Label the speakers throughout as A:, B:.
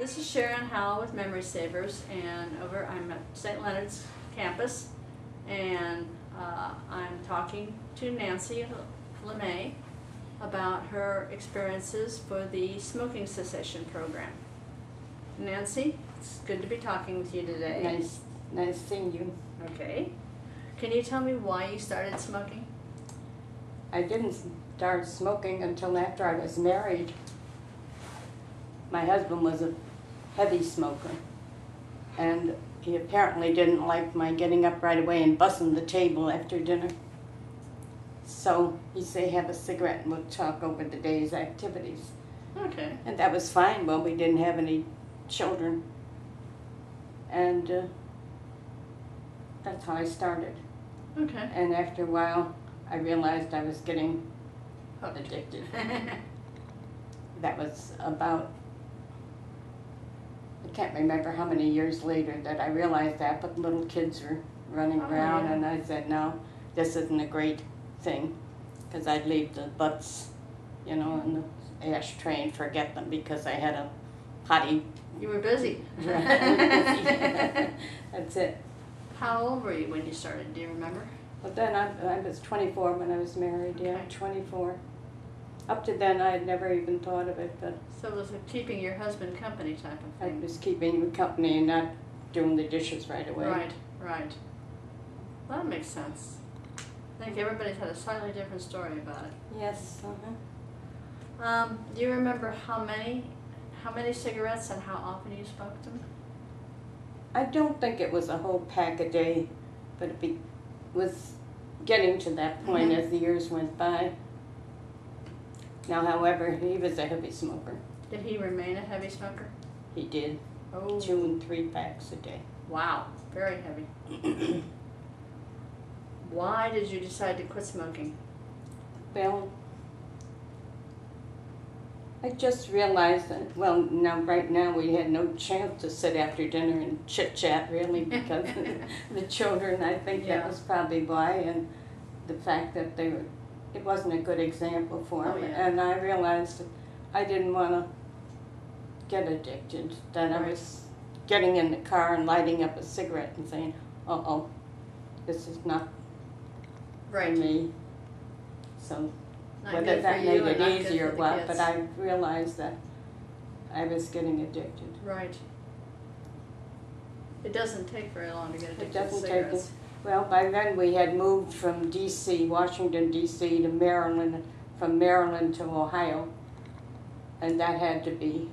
A: This is Sharon Howell with Memory Savers, and I'm at St. Leonard's campus, and I'm talking to Nancy LeMay about her experiences for the smoking cessation program. Nancy, it's good to be talking with you today.
B: Nice seeing you.
A: Okay. Can you tell me why you started smoking?
B: I didn't start smoking until after I was married. My husband was a heavy smoker, and he apparently didn't like my getting up right away and bussing the table after dinner. So he'd say, have a cigarette and we'll talk over the day's activities.
A: Okay.
B: And that was fine when we didn't have any children. And that's how I started.
A: Okay.
B: And after a while, I realized I was getting addicted. That was about, I can't remember how many years later that I realized that, but little kids were running around,
A: yeah.
B: and I said, no, this isn't a great thing, because I'd leave the butts, in the ashtray and forget them because I had a potty.
A: You were busy.
B: That's it.
A: How old were you when you started? Do you remember?
B: But then I was 24 when I was married, yeah,
A: Okay.
B: 24. Up to then, I had never even thought of it, but
A: So it was a keeping your husband company type of
B: I
A: thing.
B: was keeping him company and not doing the dishes right away.
A: Right, right. Well, that makes sense. I think everybody's had a slightly different story about it.
B: Yes,
A: Do you remember how many cigarettes and how often you smoked them?
B: I don't think it was a whole pack a day, but it was getting to that point as the years went by. Now, however, he was a heavy smoker.
A: Did he remain a heavy smoker?
B: He did.
A: Oh.
B: 2 and 3 packs a day.
A: Wow, very heavy. Why did you decide to quit smoking?
B: Well, I just realized that, well, right now we had no chance to sit after dinner and chit-chat, really, because of the children. I think that was probably why, and the fact that it wasn't a good example for them.
A: Yeah.
B: And I realized that I didn't want to get addicted, that I was getting in the car and lighting up a cigarette and saying, uh-oh, this is not for me. So
A: Not
B: whether
A: good for
B: that
A: you
B: made
A: and
B: it
A: not good
B: easier or
A: for the
B: what,
A: kids.
B: but I realized that I was getting addicted.
A: Right. It doesn't take very long to get
B: It
A: addicted to
B: doesn't take
A: cigarettes.
B: it. Well, by then we had moved from D.C., Washington, D.C. to Maryland, from Maryland to Ohio, and that had to be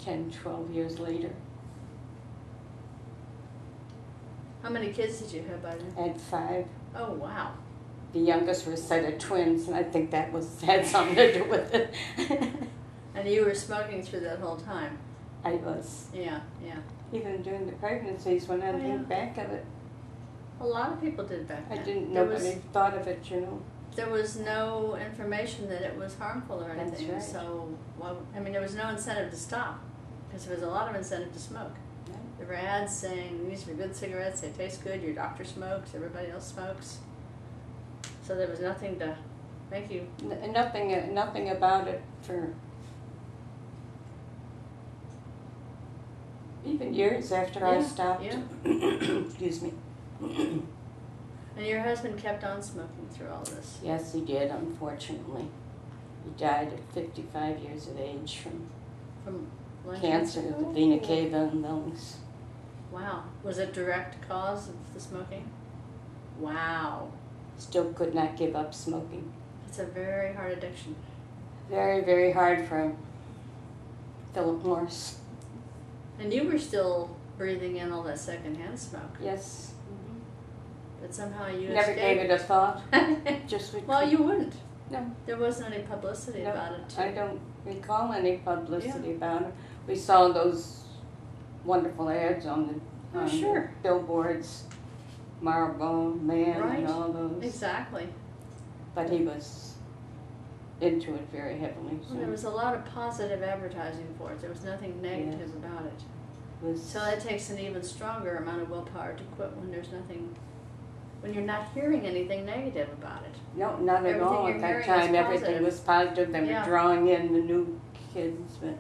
B: 10, 12 years later.
A: How many kids did you have by then?
B: I had 5.
A: Oh, wow.
B: The youngest was a set of twins, and I think that had something to do with it.
A: And you were smoking through that whole time?
B: I was.
A: Yeah, yeah.
B: Even during the pregnancies, when I think back of it,
A: A lot of people did back then.
B: nobody thought of it,
A: There was no information that it was harmful or anything.
B: That's right.
A: So, there was no incentive to stop, because there was a lot of incentive to smoke.
B: Yeah.
A: There were ads saying, these are good cigarettes, they taste good, your doctor smokes, everybody else smokes. So there was nothing to make you...
B: Nothing about it for even years after I stopped.
A: Yeah.
B: Excuse me.
A: And your husband kept on smoking through all this?
B: Yes, he did, unfortunately. He died at 55 years of age from
A: lung
B: cancer, the vena cava and lungs.
A: Wow. Was it direct cause of the smoking? Wow.
B: Still could not give up smoking.
A: It's a very hard addiction.
B: Very, very hard for Philip Morris.
A: And you were still breathing in all that secondhand smoke.
B: Yes.
A: But somehow you
B: Never gave it a thought.
A: Well, you wouldn't.
B: No.
A: There wasn't any publicity about it.
B: I don't recall any publicity about it. We saw those wonderful ads on the billboards, Marlboro Man and all those.
A: Exactly.
B: But he was into it very heavily. So
A: Well, there was a lot of positive advertising for it. There was nothing negative about it. So that takes an even stronger amount of willpower to quit when there's nothing, when you're not hearing anything negative about it.
B: No, not at all. At that time, everything was positive. They were drawing in the new kids, but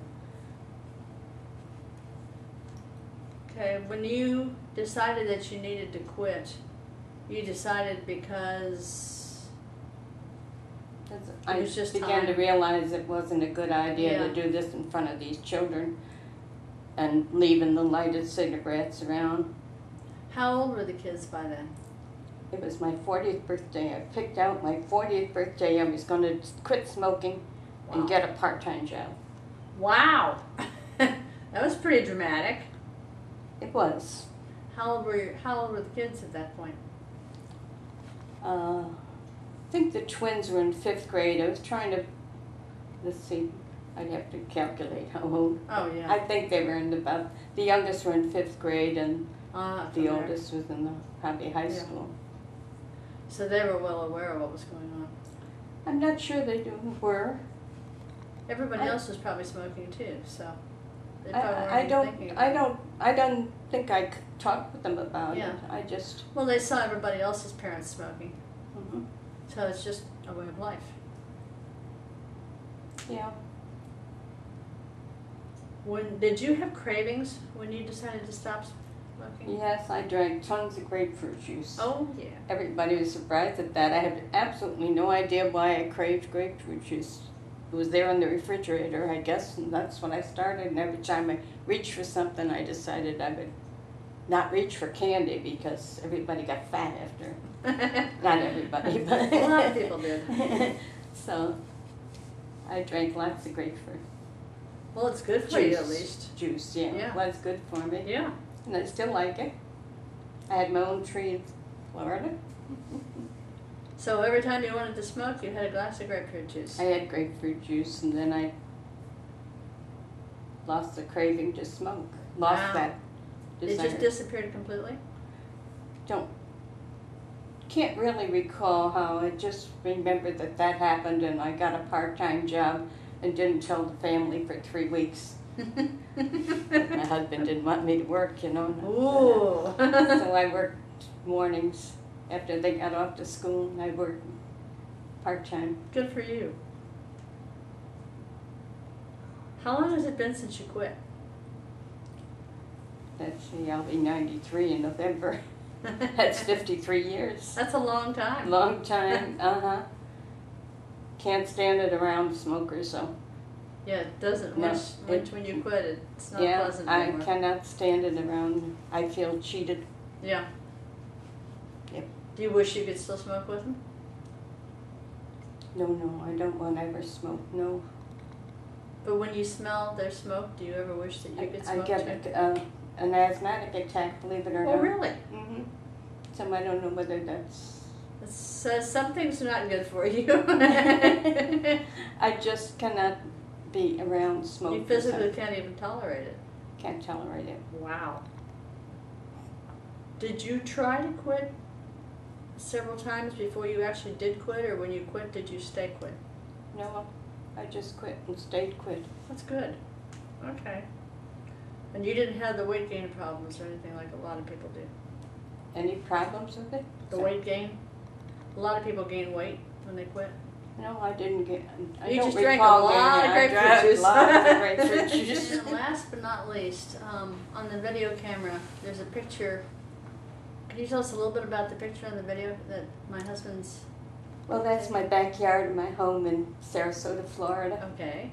A: Okay, when you decided that you needed to quit, you decided because
B: I
A: was just
B: began to
A: time.
B: realize it wasn't a good idea
A: Yeah.
B: to do this in front of these children and leaving the lighted cigarettes around.
A: How old were the kids by then?
B: It was my 40th birthday. I picked out my 40th birthday. I was going to quit smoking
A: Wow.
B: and get a part-time job.
A: Wow, that was pretty dramatic.
B: It was.
A: How old were the kids at that point?
B: I think the twins were in 5th grade. I was trying to, let's see, I'd have to calculate how old.
A: Oh yeah.
B: I think they were in the youngest were in 5th grade and the
A: from there.
B: oldest was in probably high
A: Yeah.
B: school.
A: So they were well aware of what was going on.
B: I'm not sure they were.
A: Everybody
B: I-
A: else was probably smoking too, so they probably weren't
B: I
A: even thinking about it.
B: I don't think I talked with them about
A: Yeah.
B: it. I just,
A: Well, they saw everybody else's parents smoking,
B: mhm.
A: so it's just a way of life.
B: Yeah.
A: Did you have cravings when you decided to stop smoking?
B: Yes, I drank tons of grapefruit juice.
A: Oh yeah.
B: Everybody was surprised at that. I had absolutely no idea why I craved grapefruit juice. It was there in the refrigerator, I guess, and that's when I started. And every time I reached for something, I decided I would not reach for candy because everybody got fat after. Not everybody, but
A: A lot of people did.
B: So I drank lots of grapefruit
A: Well, it's good for you at least.
B: juice. Yeah,
A: Yeah.
B: well, it's good for me,
A: Yeah.
B: and I still like it. I had my own tree in Florida.
A: So every time you wanted to smoke, you had a glass of grapefruit juice.
B: I had grapefruit juice, and then I lost the craving to smoke. Lost
A: Wow.
B: that
A: It
B: desire.
A: just disappeared completely?
B: Can't really recall how. I just remember that happened, and I got a part-time job and didn't tell the family for 3 weeks. My husband didn't want me to work, you know.
A: Ooh.
B: So I worked mornings after they got off to school. I worked part-time.
A: Good for you. How long has it been since you quit?
B: Let's see, I'll be 93 in November. That's 53 years.
A: That's a long time.
B: Long time, Can't stand it around smokers, so.
A: Yeah, it doesn't.
B: No,
A: Once when you quit it, it's not
B: Yeah,
A: pleasant
B: I
A: anymore.
B: cannot stand it around. I feel cheated.
A: Yeah.
B: Yep.
A: Do you wish you could still smoke with them?
B: No, I don't want to ever smoke, no.
A: But when you smell their smoke, do you ever wish that you could
B: I
A: smoke
B: get
A: too?
B: an asthmatic attack, believe it or not.
A: Oh, really?
B: Mm-hmm. So I don't know whether that's...
A: Some things are not good for you.
B: I just cannot be around smoke.
A: You physically can't even tolerate it.
B: Can't tolerate it.
A: Wow. Did you try to quit several times before you actually did quit, or when you quit, did you stay quit?
B: No, I just quit and stayed quit.
A: That's good. Okay. And you didn't have the weight gain problems or anything like a lot of people do?
B: Any problems with it?
A: The weight gain? A lot of people gain weight when they quit.
B: No, I didn't get... I
A: You
B: don't
A: just drank a
B: recall
A: lot of
B: gaining. I
A: grapefruit
B: drank
A: juice.
B: lots of grapefruit juice.
A: And last but not least, on the video camera, there's a picture. Can you tell us a little bit about the picture on the video that my husband's...
B: Well, that's my backyard, my home in Sarasota, Florida.
A: Okay.